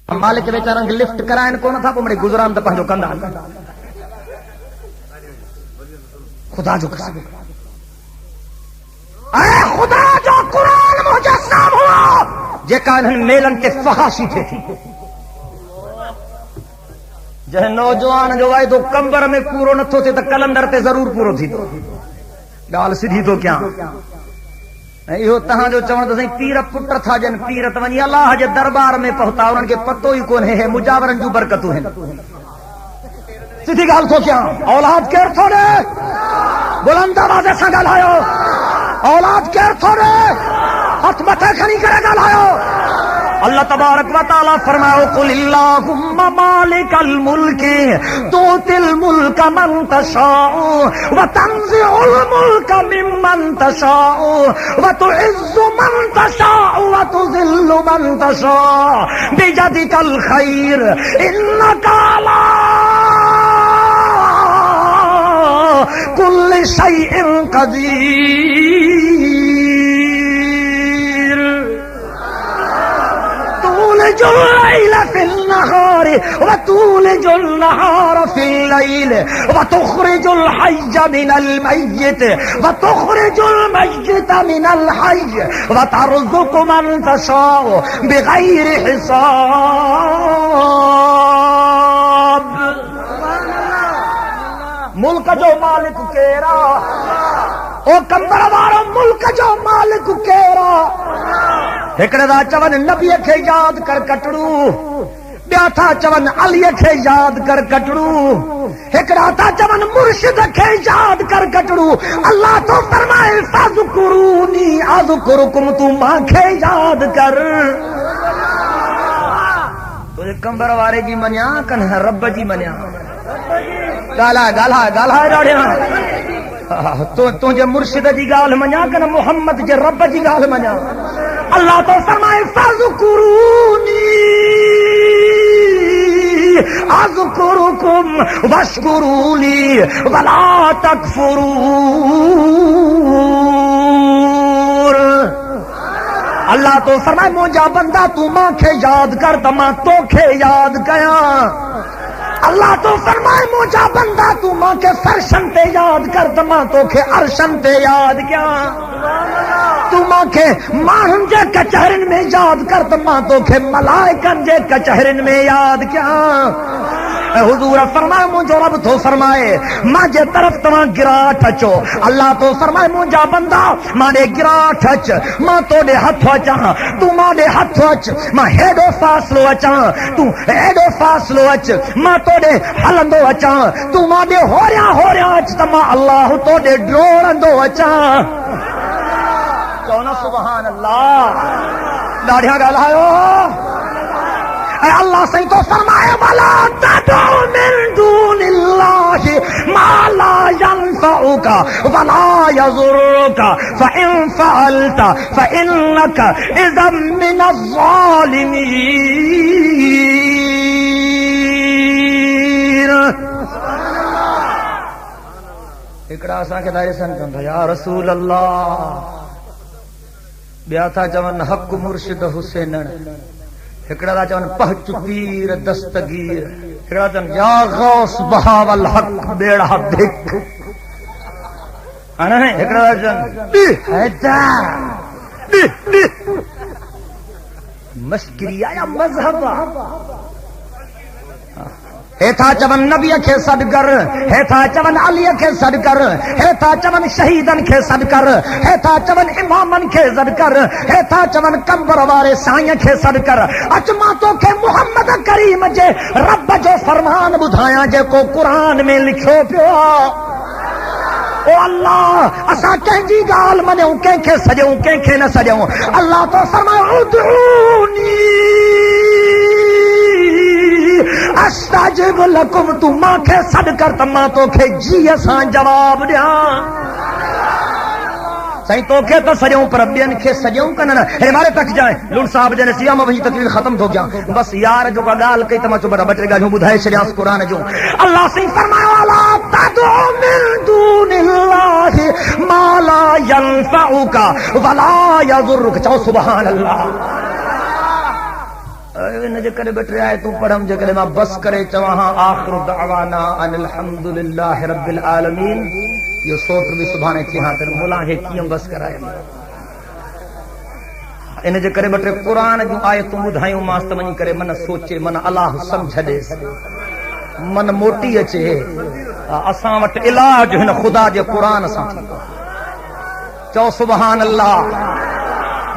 مالک ویچارن کے لفٹ کرائن کو نہ تھا پمڑی گزران تے پنجو کندا خدا جو قسم اے خدا جو قرآن مجسم ہوا جے کانن میلن کے فحاشی تھے جے نوجوان جو وائے تو کمبر میں پورو نتھو تھے تو کلندر تے ضرور پورو تھی تو گال سیدھی تو کیا یہ تہاں جو چون تو پیر پٹر تھا جن پیر تو ونی اللہ جے دربار میں پہتا انہن کے پتو ہی کون ہے مجاورن جو برکتوں ہیں سیدھی گال تو کیا اولاد کیر تھوڑے بلند آواز سے گالایو اولاد کیر تھوڑے ہاتھ متھے کھنی کرے گالایو اللہ تبارک و تعالی فرماؤ قل اللہم مالک الملک تؤتی الملک من تشاء وتنزع الملک ممن تشاء وتعز من تشاء وتذل من تشاء بيدک الخیر انک علی کل شیء قدیر تولج الليل في النهار وتولج النهار في الليل وتخرج الحي من الميت وتخرج الميت من الحي وترزق من تشاء بغير حساب ملک جو مالک کیرا او کمبر وارو ملک جو مالک کیرا ہکڑے دا چون نبی کے یاد کر کٹڑو بیا تھا چون علی کے یاد کر کٹڑو ہکڑا تھا چون مرشد کے یاد کر کٹڑو اللہ تو فرمائے فذکرونی اذکرکم تو ماں کے یاد کر تو کمبر وارے جی منیا کن رب جی منیا گالا گالا گالا راڑیا تو جے مرشد جی گال منیا کن محمد جے رب جی گال منیا اللہ تو فرمائے فذکرونی اذکرکم واشکرونی ولا تکفرون اللہ تو فرمائے مجھا بندہ تو ماں کے یاد کر تو ماں تو کے یاد کیا اللہ تو فرمائے مجھا بندہ تو ماں کے فرشن تے یاد کر تو ماں تو کے عرشن تے یاد کیا تو ماں کے ماہن جے کچہرن میں یاد کر تو ماں تو کے ملائکن جے کچہرن میں یاد کیا حضور فرمائے مجھو رب تو فرمائے ماں جے طرف تمہاں گرا ٹھچو اللہ تو فرمائے مجھا بندہ ماں نے گرا ٹھچ ماں تو دے ہتھ وچا تو ماں دے ہتھ وچ ماں ہیڈو فاصلو اچا تو ہیڈو فاصلو اچ ماں تو دے ہلندو اچا تو ماں دے ہوریا اچ تمہاں اللہ تو دے ڈروڑندو اچا کہنا سبحان اللہ داڑھیاں گالایو اے اللہ سے تو فرمائے ولا تدعو من دون اللہ ما لا ينفعك ولا يضرك فإن فعلت فإنك إذا من الظالمين اکڑا اساں کے دائرے سن کہندا یا رسول اللہ بیا تھا جون حق مرشد حسین ہکڑا دا چون پہچ پیر دستگیر ہکڑا چون یا غوث بہاو الحق بیڑا بھک انا ہے ہکڑا دا چون حیدہ مشکری آیا مذہب ہے تھا چون نبی کے صدقر ہے تھا چون علی کے صدقر ہے تھا چون شہیدن کے صدقر ہے تھا چون امامن کے صدقر ہے تھا چون کمبر وارے سائیں کے صدقر اچما تو کے محمد کریم جے رب جو فرمان بدھایا جے کو قرآن میں لکھو پیا او اللہ اسا کنجی گال منوں کینکھے سجوں کینکھے نہ سجوں اللہ تو فرمایا ادعونی استجب لکم تو ماں کے صد کر تماں تو کے جی اساں جواب دیا سائیں تو کے تو سجوں پر ابین کے سجوں کنا ہمارے تک جائیں لون صاحب جنے سیام وہی تقریر ختم ہو گیا بس یار جو کا گال کئی تما چ بڑا بٹے گا جو بدھائے شریعت قرآن جو اللہ سے فرمایا والا تدعو من دون اللہ ما لا ينفعك ولا يضرك چاہو سبحان اللہ ان جے کرے بیٹھے آئے تو پڑھم جے کرے ماں بس کرے چواہاں آخر دعوانا ان الحمدللہ رب العالمین. یہ سوتر بھی سبحانے تھی ہاں تر مولا ہے کیوں بس کرائے ان جے کرے بیٹھے قرآن جو آیتوں بدھائیوں ماست منی کرے من سوچے من اللہ سمجھ دے من موٹی اچے اساں وٹ علاج ہن خدا جے قرآن سان چو سبحان اللہ.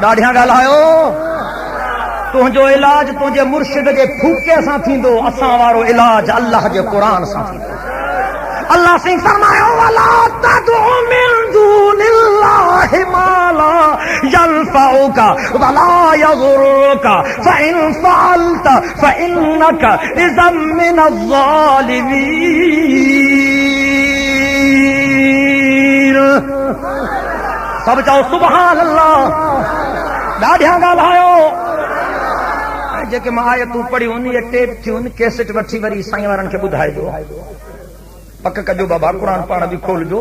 ڈاڑیاں ڳالهايو تنهنجو علاج تنهنجے مرشد جے پھوڪي سان ٿيندو اسان وارو علاج الله جي قرآن سان ٿيندو. اللہ سے فرمایا ولا تدع من دون الله ما لا ينفعك ولا يضرك فإن فعلت فإنك إذا من الظالمين. سب چاہو سبحان اللہ. ڈاڈیاں ڳالهايو جيڪي ما آيتون پڙهيون ان ٽيپ ٿيون کيسٽ وٺي وري سائين وارن کي ٻڌائجو پڪ کجو بابا قرآن پاڻ بھی کولجو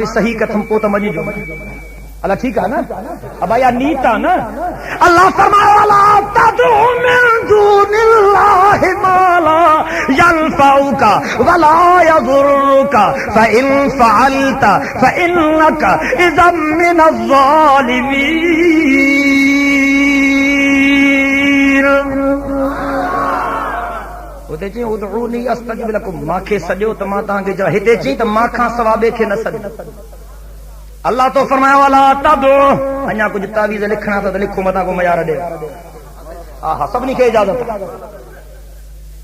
بھی صحیح کٿم پوءِ ته مڃجو. اللہ ٹھیک ہے نا اب آیا نیت ہے نا. اللہ فرمایا ولا تدع من دون الله ما لا ينفعك ولا يضرك فإن فعلت فإنك إذا من الظالمين. ودے چي ادعوني استجب لكم ماں کي سڏيو ته ماں تهان کي جا هتي چي ته ماں کان سوا ٻئي کي نه سڏ. اللہ تو فرمایا والا تدعو اñا کچھ تعویذ لکھنا تھا تو لکھو متا کو مزار ڏے. آہا سبني کي اجازت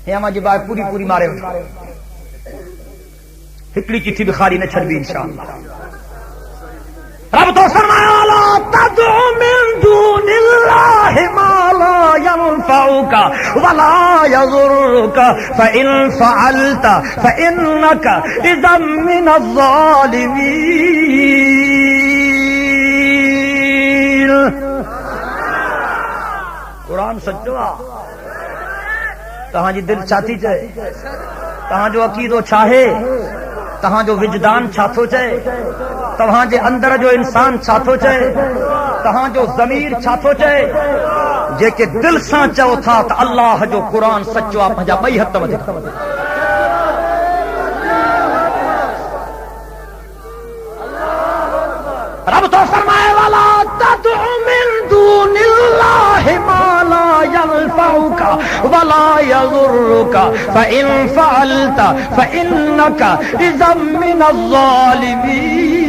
ہے اما جی بات پوری پوری مارے ہکڑی چٹھی بھی خالی نہ چھڑبی انشاءاللہ. رب تو فرمایا والا تدعو من دون الله ما لا ينفعك ولا يضرك فإن فعلت فإنك إذا من الظالمين. قرآن سچو تہاں جی دل چاہتی چاہے تہاں جو عقیدو چاہے تہاں جو وجدان چھاتو چاہے تہاں جے اندر جو انسان چھاتو چاہے تہاں جو ضمیر چھاتو چاہے جے کہ دل سان چاہو تھا تو اللہ جو قرآن سچو آپ جا بئی حد وجہ. رب تو فرمائے والا تدع من دون الله ما لا ينفعك ولا يضرك فإن فعلت فإنك إذا من الظالمين.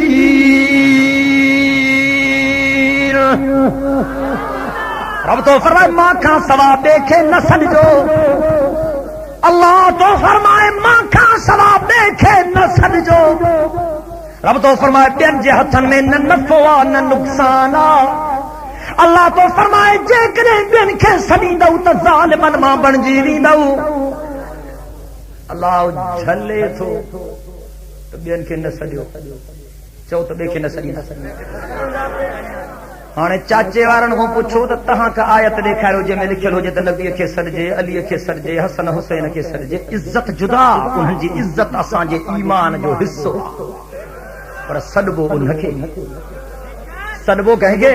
رب تو فرمائے ماں کا ثواب دیکھے نہ سمجھو. اللہ تو فرمائے ماں کا ثواب دیکھے نہ سمجھو. رب تو فرمائے ٻين جے ہٿن میں نہ نفع نہ نقصان. اللہ تو فرمائے جے کرے ٻين کي سڏيندو ته ظالمن ماں بڻجي ويندو. اللہ جھلے ٿو ته ٻين کي نہ سڏيو چو ته ٻي کي نہ سڏيندا. ہانے چاچے وارن کو پوچھو ته تہاں کا آیت ڏيکاريو جے میں لکھل هجي ته نبی کي سڏجي علي کي سڏجي حسن حسين کي سڏجي. عزت جدا انهن جي عزت اسان جي ایمان جو حصو پر سڏبو ان کي سڏبو کہیں گے.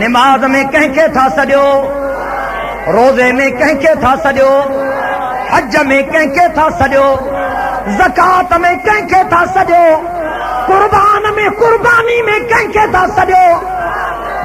نماز میں کہیں کے تھا سڏيو روزے میں کہیں کے تھا سڏيو حج میں کہیں کے تھا سڏيو زکات میں کہیں کے تھا سڏيو قربان میں قربانی میں کہیں کے تھا سڏيو.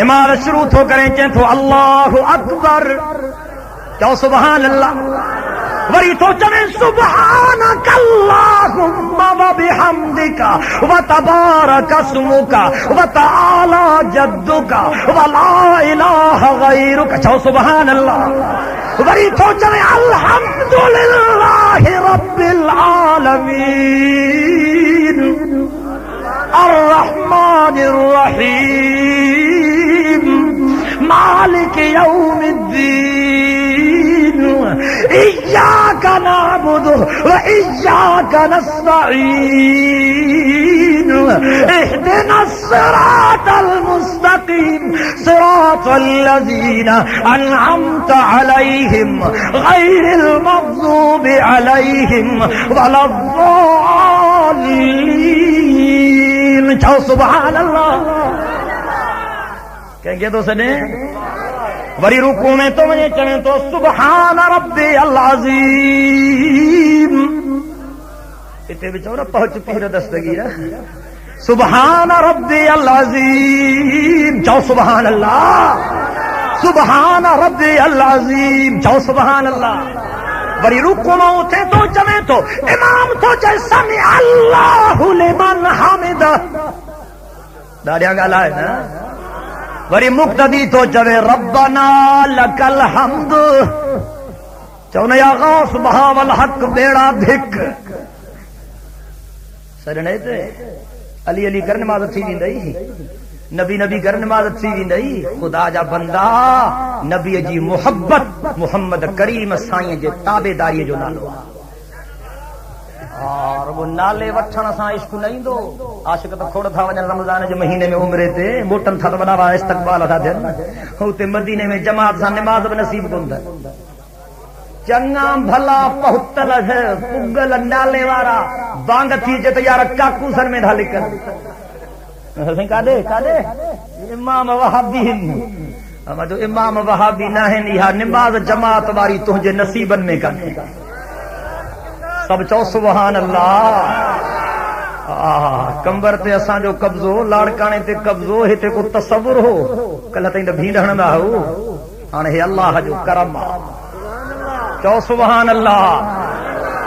نماز شروع تھو کریں چیں تھو اللہ اکبر چو سبحان اللہ وری تو چویں سبحانک اللہم وبحمدک وتبارک اسمک وتعالی جدک ولا الہ غیرک. چو سبحان اللہ. وری تو چویں الحمدللہ رب العالمین الرحمن الرحیم مالک یوم الدین إياك نعبد وإياك نستعين اهدنا الصراط المستقيم صراط الذين أنعمت عليهم غير المغضوب عليهم ولا الضالين. سبحان الله. کہیں گے تو سنے وری رکوع میں تو ونے چویں تو سبحان ربی العظیم اتے بچورا پہنچ پیر دستگیر سبحان ربی العظیم جاؤ سبحان اللہ سبحان ربی العظیم جاؤ سبحان اللہ وری رکوع میں اٹھے تو چویں تو امام تو چے سمع اللہ لمن حمدہ داڑیاں گالا ہے نا وری مقتدی تو چوے ربنا لک الحمد چونے یا غوث بہا والحق بیڑا بھک سرنے تے علی علی کر نماز تھی ویندئی نبی نبی کر نماز تھی ویندئی خدا جا بندہ نبی جی محبت محمد کریم سائیں جے تابعداری جو نالو اور وہ نالے وٹھن سان عشق نہیں دو عاشق تو کھوڑ تھا وجن رمضان کے مہینے میں عمرے تے موٹن تھا بڑا استقبال تھا دین ہوتے مدینے میں جماعت سان نماز نصیب کوندا چنگا بھلا پہتل ہے پگل نالے وارا بانگ تھی جے تے یار کاکو سن میں ڈھال کر ہن کادے امام وہابی اما جو امام وہابی نہ ہیں یہ نماز جماعت واری تجھے نصیبن میں کنے سب چو سبحان اللہ کمبر تے اساں جو قبضو لاڑکانے تے قبضو ہتے کو تصور ہو کل تائیں بھینڈ ہندا ہو ہن ہے اللہ جو کرم چو سبحان اللہ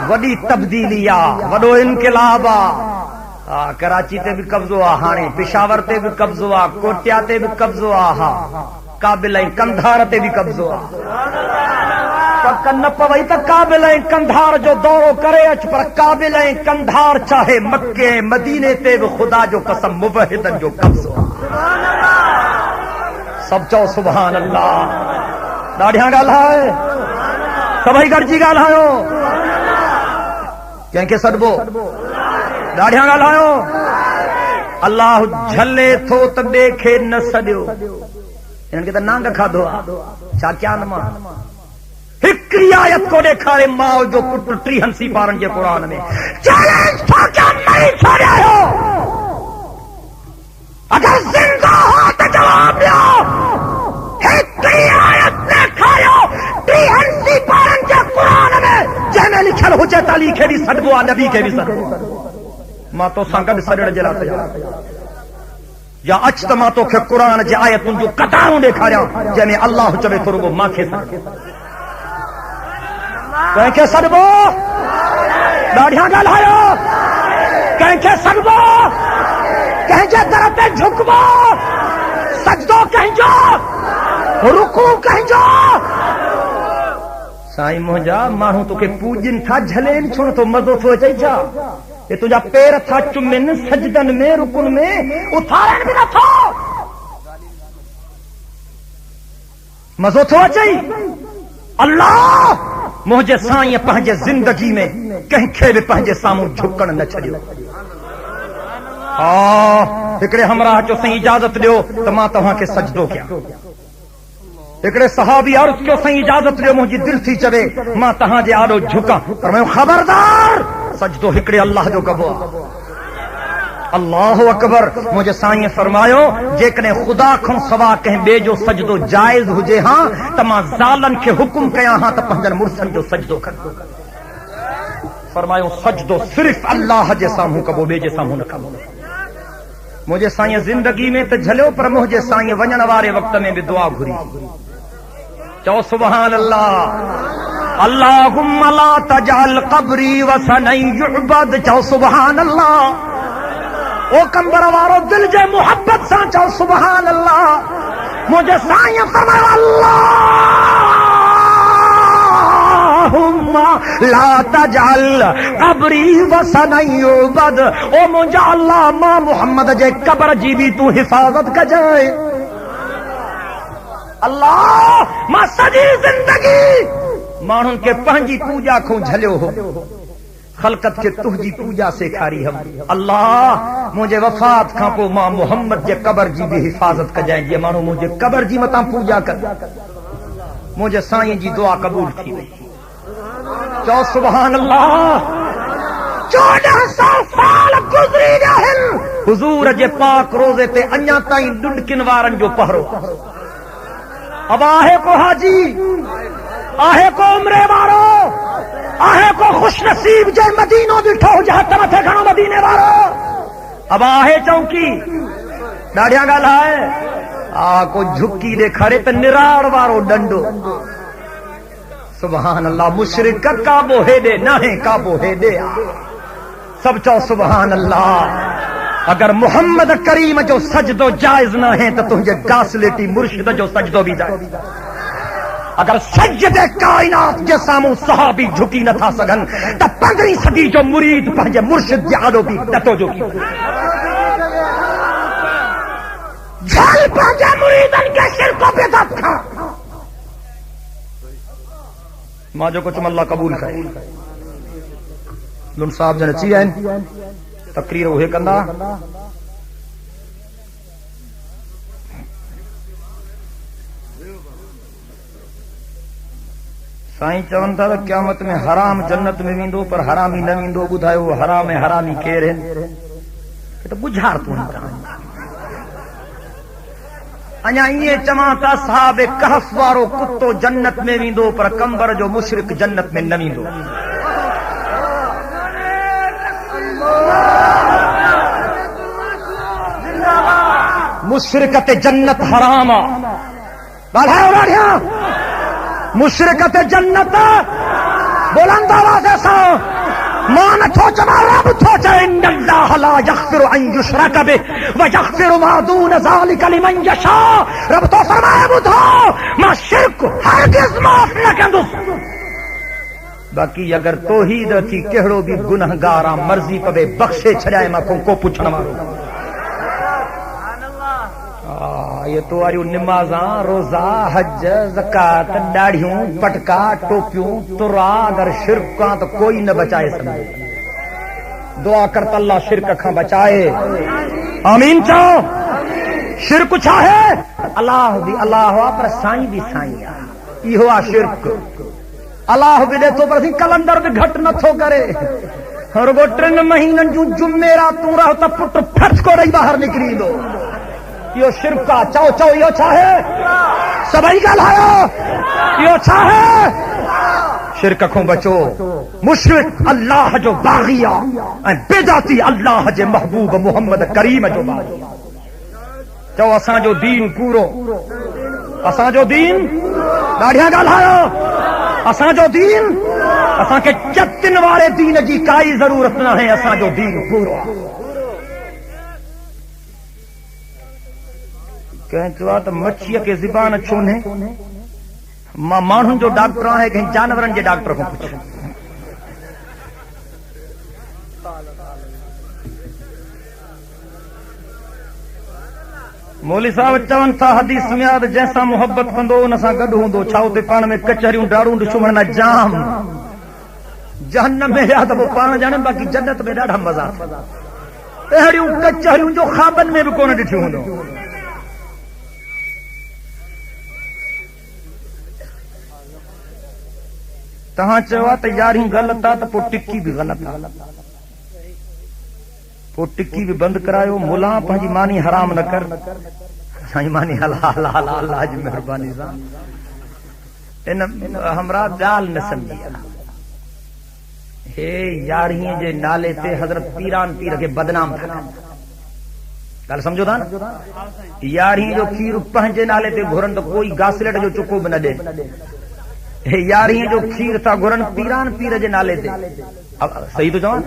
وڈی تبدیلی آ وڈو انقلاب آ کراچی تے بھی قبضو آ ہانے پشاور تے بھی قبضو آ کوٹیا تے بھی قبضو آ قابل کندھار تے بھی قبضو آ کن پوئی تو قابل کندھار جو دورو کرے اچ پر قابل کندھار چاہے مکے مدینے تے بھی خدا جو قسم مبہدن جو قبض سب چو سبحان اللہ داڑیاں گالا ہے سبھی گرجی گالا ہو کہیں کہ سدبو داڑیاں گالا ہو اللہ جھلے تھو تو دیکھے نہ سڈیو ان کے تو نانگ کھا دو چا کیا نما ہکری آیت کو دیکھا رے ماں جو پٹ ٹری ہنسی پارن کے قرآن میں چیلنج تھا کیا نہیں چھوڑے ہو اگر زندہ ہو تو جواب دو ہکری آیت دیکھا ہو ٹری ہنسی پارن کے قرآن میں جے میں لکھل ہو چے تالی کے بھی سڑبو نبی کے بھی سڑبو ماں تو سانگد سڑڑ جلاتا یا اچ تو ماں تو کے قرآن جے آیت ان جو قطاروں دیکھا رہا جے میں اللہ چوے تو رگو ماں کے سڑ کہیں کہ سڑبو داڑیاں گالایا کہیں کہ سڑبو کہیں کہ درد جھکبو سجدو کہیں جو رکوع کہیں جو سائیں موجا مانو تو کے پوجن تھا جھلین چھوڑ تو مزو تو چاہی جا یہ تجھا پیر تھا چمن سجدن میں رکن میں اتھارن بھی نہ تھا مزو تو چاہی اللہ مجھے سائیں پہنجے زندگی میں کہیں کھیلے پہنجے ساموں جھکن نہ چھڑیو ہکڑے ہمراہ جو سائیں اجازت دیو تو ماں تہاں کے سجدو کیا ہکڑے صحابی عرض کیوں سائیں اجازت دیو مجھے دل تھی چوے ماں تہاں جے آڑو جھکا پر میں خبردار سجدو ہکڑے اللہ جو کبو اللہ اکبر مجھے سائیں فرمایو جیکنے خدا کھن سوا کہیں بے جو سجدو جائز ہوجے ہاں تما ظالن کے حکم کیا ہاں تا پنجن مرسن جو سجدو کر فرمایو سجدو صرف اللہ جے ساموں کبو بے جے ساموں نہ کبو مجھے سائیں زندگی میں تو جھلو پر مجھے سائیں ونجن وارے وقت میں بھی دعا گھری چو سبحان اللہ اللہم لا تجعل قبری وثنا یعبد چو سبحان اللہ او کمبر وارو دل جے محبت سا چاو سبحان اللہ مجھے سائیں فرمایا اللہم لا تجعل قبری وثنا یعبد او مجھے اللہ ماں محمد جے قبر جی بھی تو حفاظت کا جائے اللہ ماں سجی زندگی مانن کے پہنجی پوجا کو جھلیو ہو خلقت کے تہجی پوجا سے کھاری ہم اللہ مجھے وفات کھا کو ماں محمد جے قبر جی بھی حفاظت کا جائیں جے مانو مجھے قبر جی متا پوجا کر مجھے سائیں جی دعا قبول تھی چو سبحان اللہ 1400 سال گزری رہن حضور جے پاک روزے تے انیا تائیں ڈنڈکن وارن جو پہرو اب آہے کو حاجی آہے کو عمرے وارو آہے کو خوش نصیب جے مدینوں ڈٹھو جہاں تمتھے کھڑو مدینے وارو اب آہے چونکی ڈاڑیاں گال ہے کو جھکی دے کھڑے تے نراڑ وارو ڈنڈو سبحان اللہ مشرک کا بوہے دے نہ ہے کا بوہے دے سب چو سبحان اللہ اگر محمد کریم جو سجدو جائز نہ ہے تو تجھے گاسلیٹی مرشد جو سجدو بھی جائز اگر سجدے کائنات کے ساموں صحابی جھکی نہ تھا سگن تو 15 صدی جو مرید پہنجے مرشد جہادو بھی دتو جو کی جھل پہنجے مریدن کے شرکوں پہ دت کھا ماں جو کچھ اللہ قبول کرے لن صاحب جنے چی ہیں تقریر ہوئے کندہ سائیں چون تھا قیامت میں حرام جنت میں ویندو پر حرامی نہ ویندو بدھائے وہ حرام حرامی کہہ رہے تو بجھار تو نہیں انیا یہ چماتا صاحب کہف وارو کتو جنت میں ویندو پر کمبر جو مشرک جنت میں نہ ویندو مشرکت جنت حرام بڑھائے اڑاڑیاں مشرکت جنت بلند آواز ایسا مان تھو چما رب تھو چا ان اللہ لا یغفر ان یشرک به ویغفر ما دون ذلک لمن یشاء رب تو فرمائے بدھو ما شرک ہرگز معاف نہ کندو باقی اگر توحید تھی کہڑو بھی گنہگاراں مرضی پوے بخشے چھڑائے ما کو پوچھنا مارو یہ تو آریو نمازاں روزہ حج زکات ڈاڑھیوں پٹکا ٹوپیوں ترا اگر شرک کا تو کوئی نہ بچائے سمجھے دعا کرتا اللہ شرک کھاں بچائے آمین چاہو شرک چاہے اللہ بھی اللہ ہوا پر سائیں بھی سائیں یہ ہوا شرک اللہ بھی دے تو پر کلندر بھی گھٹ نہ تھو کرے اور وہ 3 مہینن جو جمعرات تو رہو تا پٹ پھٹ کو رہی باہر نکلی دو یہ شرک کا چاو چاو یہ چاہے سبھی گل ہے یہ چاہے شرک کو بچو مشرک اللہ جو باغیہ بدعتی اللہ جو محبوب محمد کریم جو باغیہ چاو اساں جو دین پورو اساں جو دین ڈاڑیاں گل ہے اساں جو دین اساں کے چتن والے دین جی کائی ضرورت نہ ہے اساں جو دین پورو کہیں چوا تو مچھیا کے زبان چھونے مانوں جو ڈاکٹر ہے کہیں جانورن کے ڈاکٹر کو پوچھو مولوی صاحب چون تھا حدیث میں آد جیسا محبت بندو ان سا گڈ ہوندو چھاؤ تے پان میں کچہریوں ڈاڑوں دشمن نہ جام جہنم میں یاد وہ پان جانے باقی جنت میں ڈاڑھا مزہ اہڑیوں کچہریوں جو خوابن میں بھی کون ڈٹھی ہوندو تہاں چوا تے یاری غلط آ تو پو ٹکی بھی غلط آ پو ٹکی بھی بند کرایو ملا پنجی مانی حرام نہ کر سائیں مانی حلال اللہ جی مہربانی سان ان ہمرا جال نہ سمجھیا ہے یاریاں جے نالے تے حضرت پیران پیر کے بدنام تھا گل سمجھو تھا یاری جو کھیر پنجے نالے تے گھرن تو کوئی گاسلٹ جو چکو بنا دے یاریاں جو کھیر تھا گھرن پیران پیر جے نالے تے صحیح تو چاہوں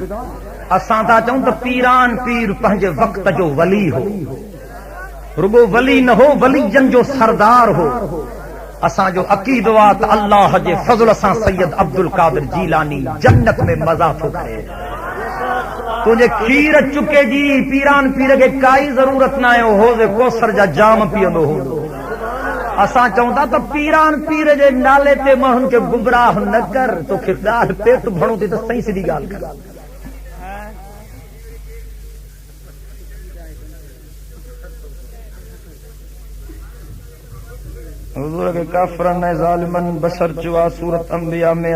اساں تا چاہوں تو پیران پیر پنجے وقت جو ولی ہو رگو ولی نہ ہو ولی جن جو سردار ہو اساں جو عقیدوات اللہ جے فضل اساں سید عبد القادر جیلانی جنت میں مزہ تو کرے تجھے کھیر چکے جی پیران پیر کے کائی ضرورت نہ ہے حوض کوثر جا جام پیندو ہو اساں چاہتا تو پیران پیر جے نالے تے مہن کے گمراہ نہ کر تو خدار پیٹ بھڑو تے تو صحیح سیدھی گال کر حضور کے کافرن ظالمن بشر چوا صورت انبیاء میں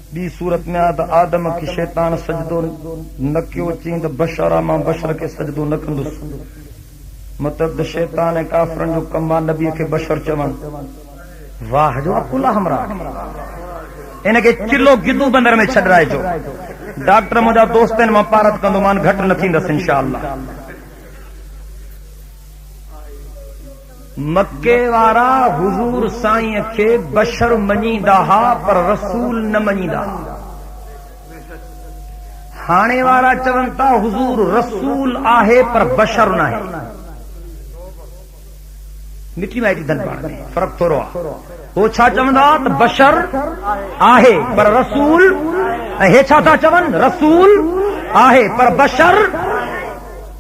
بی صورت میں آدم کی شیطان سجدو نکیو چیند بشرا ماں بشر کے سجدو نکندس مطلب شیطان کافرن جو کما نبی کے بشر چون واہ جو اکلا ہمرا انہیں کے چلو گدو بندر میں چھڑ رہا ہے جو ڈاکٹر مجھا دوستین ماں پارت کندو مان گھٹ نتھی دس انشاءاللہ مکے وارا حضور سائیں کے بشر منی دہا پر رسول نہ منی دہا ہانے وارا چونتا حضور رسول آہے پر بشر نہ ہے مٹی مائٹی دن پاڑ فرق تو رہا وہ چھا چوندا بشر آہے پر رسول ہے چھا تھا چون رسول آہے پر بشر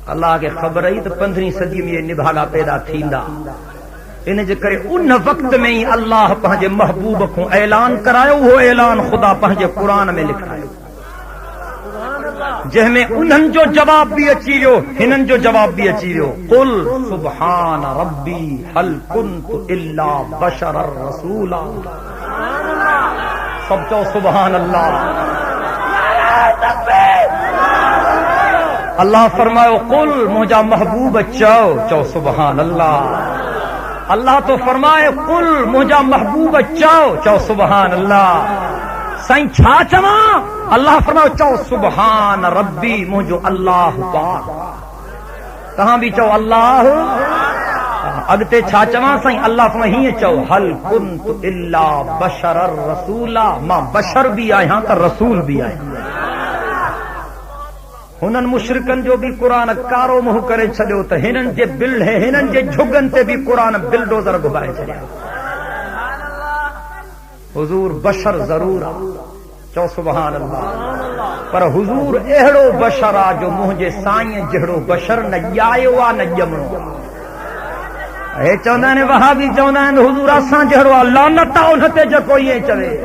اللہ کے خبر ہی تو 15 صدی میں یہ نبھاگا پیدا تھیندا ان جے کرے ان وقت میں ہی اللہ پنجے محبوب کو اعلان کرایو وہ اعلان خدا پنجے قرآن میں لکھایو جہ میں انہن جو جواب بھی اچی رہو ہنن جو جواب بھی اچی رہو قل سبحان ربی هل كنت الا بشر الرسولا سب چو سبحان اللہ اللہ فرماؤ قل مجھا محبوب چو سبحان اللہ اللہ تو فرمائے قل مجھا محبوب چو سبحان اللہ سائیں چھا چواں اللہ فرماؤ چو سبحان ربی مجھو اللہ پاک کہاں بھی چو اللہ اگتے چھا چواں سائیں اللہ فرمائے چو حل کنت الا بشر الرسولا ماں بشر بھی آئے ہاں تا رسول بھی آئے ہنن مشرکن جو بھی قرآن کارو مہ کرے چھڑیو تو ہنن جے بل ہے ہنن جے جھگن تے بھی قرآن بلڈوزر گھبائے چھڑیا حضور بشر ضرور چو سبحان اللہ پر حضور اہڑو بشر آ جو مجھے سائیں جہڑو بشر نہ جایو آ نہ جمنو اے چوندہ نے وہاں بھی چوندہ نے حضور آسان جہڑو لعنت آؤ نتے جو کوئی یہ چلے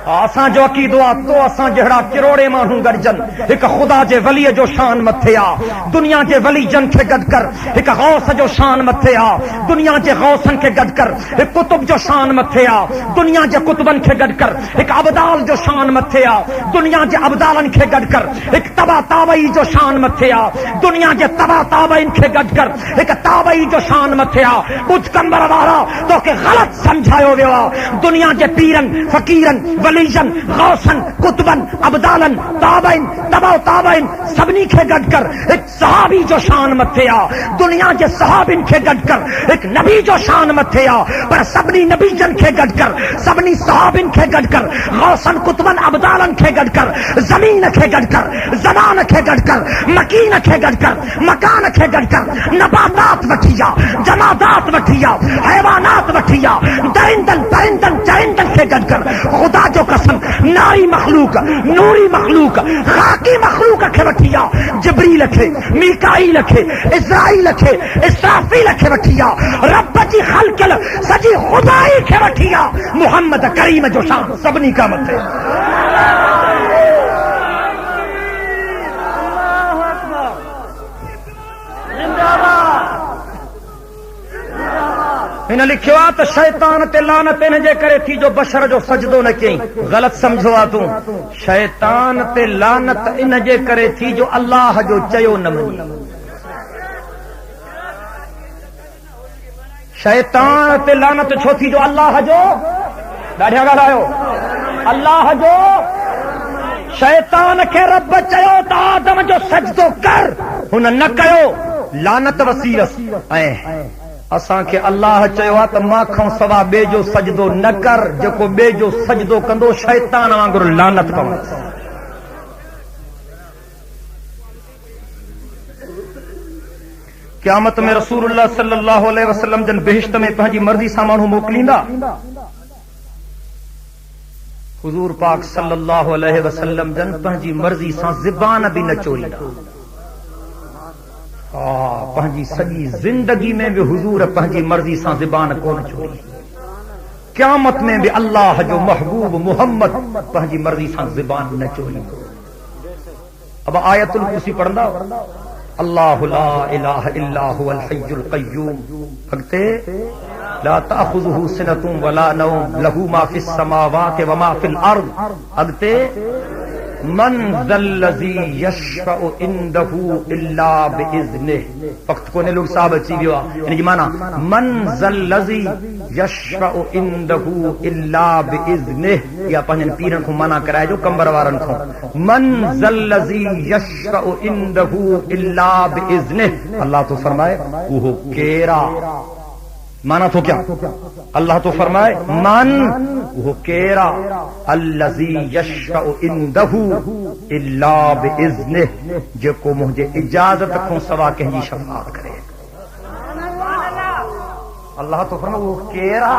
آسان جو عقیدو آ تو آسان جہڑا کروڑے مانوں گرجن ایک خدا جے ولی جو شان متھے آ دنیا جے ولی جن کے گد کر ایک غوث جو شان متھے آ دنیا جے غوثن کے گد کر ایک قطب جو شان متھے آ دنیا جے قطبن کے گد کر ایک عبدال جو شان متھے آ دنیا جے عبدالن کے گد کر ایک تبا تابعی جو شان متھے آ دنیا جے تبا تابعین کے گد کر ایک تابعی جو شان متھے آ کچھ کمبر وارا تو کہ غلط سمجھایو ویوا دنیا جے پیرن فقیرن ولیجن غوثن قطبن عبدالن تابعین تبا تابعین سبنی کے گد کر ایک صحابی جو شان متھے آ دنیا کے صحابین کے گد کر ایک نبی جو شان متھے آ پر سبنی نبی جن کے گد کر سبنی صحابین کے گد کر غوثن قطبن عبدالن کے گد کر زمین کے گد کر زمان کے گد کر مکین کے گد کر مکان کے گد کر نباتات وٹھیا جمادات وٹھیا حیوانات وٹھیا درندن پرندن چرندن کے گد کر خدا جو قسم ناری مخلوق نوری مخلوق خاکی مخلوق کے وٹھیا جبریل کے میکائیل کے اسرائیل کے اسرافیل کے وٹھیا رب جی خلق سجی خدائی کے وٹھیا محمد کریم جو شان سبنی کا مت ہے انہیں لکھوا تو شیطان تے لعنت ان جے کرے تھی جو بشر جو سجدو نہ کیں غلط سمجھو تو شیطان تے لعنت ان جے کرے تھی جو اللہ جو چیو نہ منی شیطان تے لعنت چھو تھی جو اللہ جو ڈاڑھیا ڳالهايو اللہ جو شیطان کے رب چیو تا آدم جو سجدو کر ہن نہ کیو لعنت وسیرس اساں کے اللہ چیوا تو ماں کھوں سوا بے جو سجدو نہ کر جکو بے جو سجدو کندو شیطان وانگر لعنت پو قیامت میں رسول اللہ صلی اللہ علیہ وسلم جن بہشت میں پنجی مرضی سا مانو موکلیندا حضور پاک صلی اللہ علیہ وسلم جن پنجی مرضی سا زبان بھی نہ چوریندا پنجی سجی زندگی میں بھی حضور پنجی مرضی سا زبان کون چھوڑی قیامت میں بھی اللہ جو محبوب محمد پنجی مرضی سا زبان نہ چوری اب آیت الکرسی پڑھندا اللہ لا الہ الا هو الحی القیوم بھگتے لا تأخذه سنة ولا نوم له ما في السماوات وما في الارض اگتے من ذا الذی یشفع عنده الا باذنه وقت کو نے لوگ صاحب اچھی بھی ہوا یعنی کہ مانا من ذا الذی یشفع عنده الا باذنه یا پنجن پیرن کو منع کرائے جو کمبر وارن کو من ذا الذی یشفع عنده الا باذنه اللہ تو فرمائے وہ کیرا مانا تو کیا اللہ تو فرمائے من وہ کیرا الذی یشفع عنده الا باذنه جو کو مجھے اجازت کو سوا کہیں شفاعت کرے اللہ تو فرمائے وہ کیرا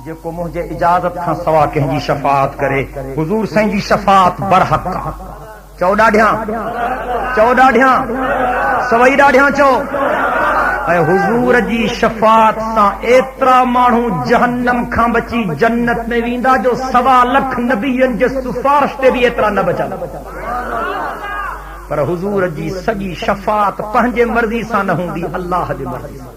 جو کو مجھے اجازت کا سوا کہیں شفاعت کرے حضور سائیں جی شفاعت برحق چودہ ڈھیاں سوئی ڈاڑھیاں چو اے حضور جی شفاعت سا ایترا مانو جہنم کھاں بچی جنت میں ویندا جو 1.25 لکھ نبیین جے سفارش تے بھی ایترا نہ بچا پر حضور جی سجی شفاعت پنجے مرضی سا نہ ہوندی اللہ دی مرضی سا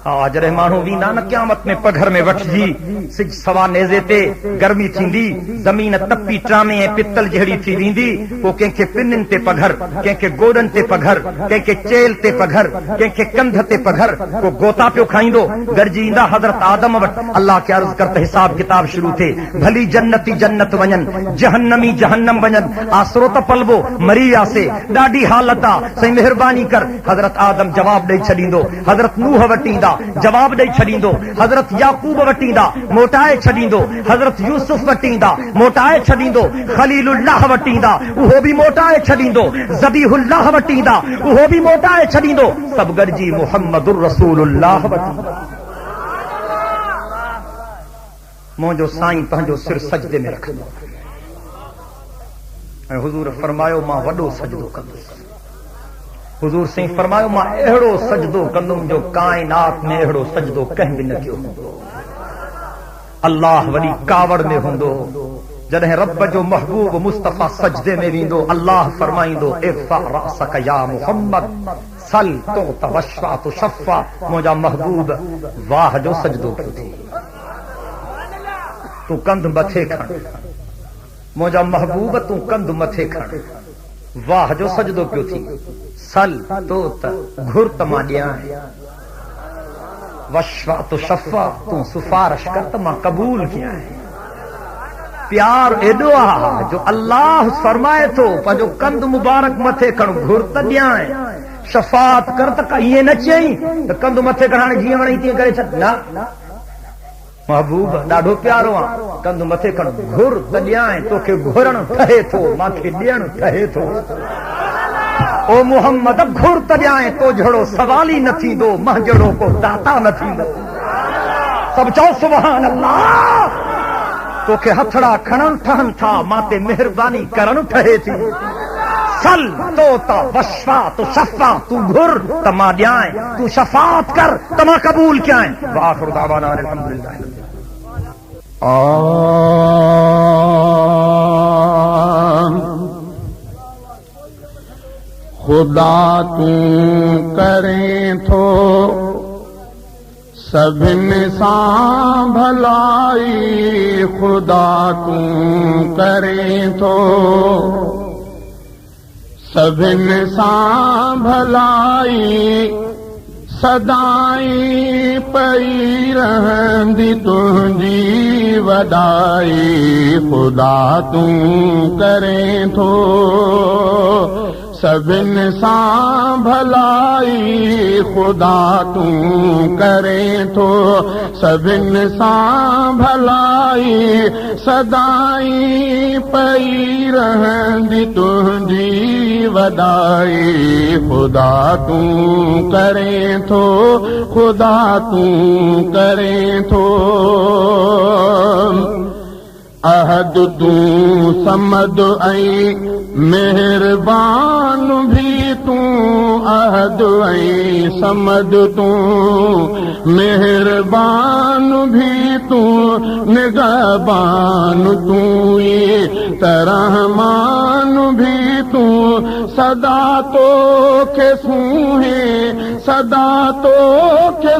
آج رحمانو ویندا نہ قیامت میں پگھر میں وٹ جی سج سوا نیزے تے گرمی تھیندی زمین تپی ٹرامے پتل جہڑی تھی ویندی کو کہیں کے پنن تے پگھر کہیں کے گوڈن تے پگھر کہیں کے چیل تے پگھر کہیں کے کندھ تے پگھر کو گوتا پیو کھائیندو گرجیندا حضرت آدم وٹ اللہ کے عرض کرتے حساب کتاب شروع تھے بھلی جنتی جنت ونن جہنمی جہنم ونن آسرو تا پلبو مری آسے ڈاڈی حالتا سہی مہربانی کر حضرت آدم جواب دے چھڈیندو حضرت نوح وٹیندا جواب دے چھڈیندو حضرت یعقوب وٹیندا موٹائے چھڈیندو حضرت یوسف وٹیندا موٹائے چھڈیندو خلیل اللہ وٹیندا وہ بھی موٹائے چھڈیندو ذبیح اللہ وٹیندا وہ بھی موٹائے چھڈیندو سب گرجی محمد الرسول اللہ وٹیندا مونجو سائیں پنجو سر سجدے میں رکھ حضور فرمایا ماں وڈو سجدو کندس حضور سے فرمایا ماں اہڑو سجدو کندم جو کائنات میں اہڑو سجدو کہیں بھی نہ کیوں اللہ ولی کاوڑ میں ہوندو جنہیں رب جو محبوب مصطفیٰ سجدے میں ویندو اللہ فرمائیندو ارفع رأسک یا محمد سل تو وشفع تو شفع موجا محبوب واہ جو سجدو کی تھی تو کندھ متھے کھڑ موجا محبوب تو کندھ متھے کھڑ واہ جو سجدو کیوں تھی سل تو گھر تماڈیاں وشفع تو شفع تو سفارش کر تما قبول کیا ہے پیار ایڈو آ جو اللہ فرمائے تو پنجو کند مبارک متھے کھڑ گھر تڈیاں شفاعت کر تک یہ نہ چئی تو کند متھے کھڑانے جی وڑی تی کرے چھ نہ محبوب ڈاڈو پیارو آ کند متھے کھڑ گھر تڈیاں تو کہ گھرن ٹھہے تھو ماں کے ڈیڑ ٹھہے تھو او محمد اب گھر تجائیں تو جھڑو سوالی نہ تھی دو ماں جڑو کو داتا نہ تھی دو سب چاو سبحان اللہ تو کہ ہتھڑا کھڑن ٹھہن تھا ماں تے مہربانی کرن ٹھہے تھی سل تو تا وشفع تو شفع تو گھر تما دیائیں تو شفاعت کر تما قبول کیائیں وآخر دعوانا الحمدللہ خدا تو کریں تو سبن سان بھلائی خدا تو کریں تو سبن سان بھلائی سدائیں پئی رہندی تجھی وڈائی خدا تو کریں تو سبن سان بھلائی خدا تو کریں تو سبن سان بھلائی سدائیں پئی رہندی تجھی وڈائی خدا تو کریں تو خدا تو کریں تو عہد تو سمد ائی مہربان بھی تو عہد ائی سمد تو مہربان بھی تو نگہبان تو یہ ترحمان بھی تو صدا تو کے سوہیں صدا تو کے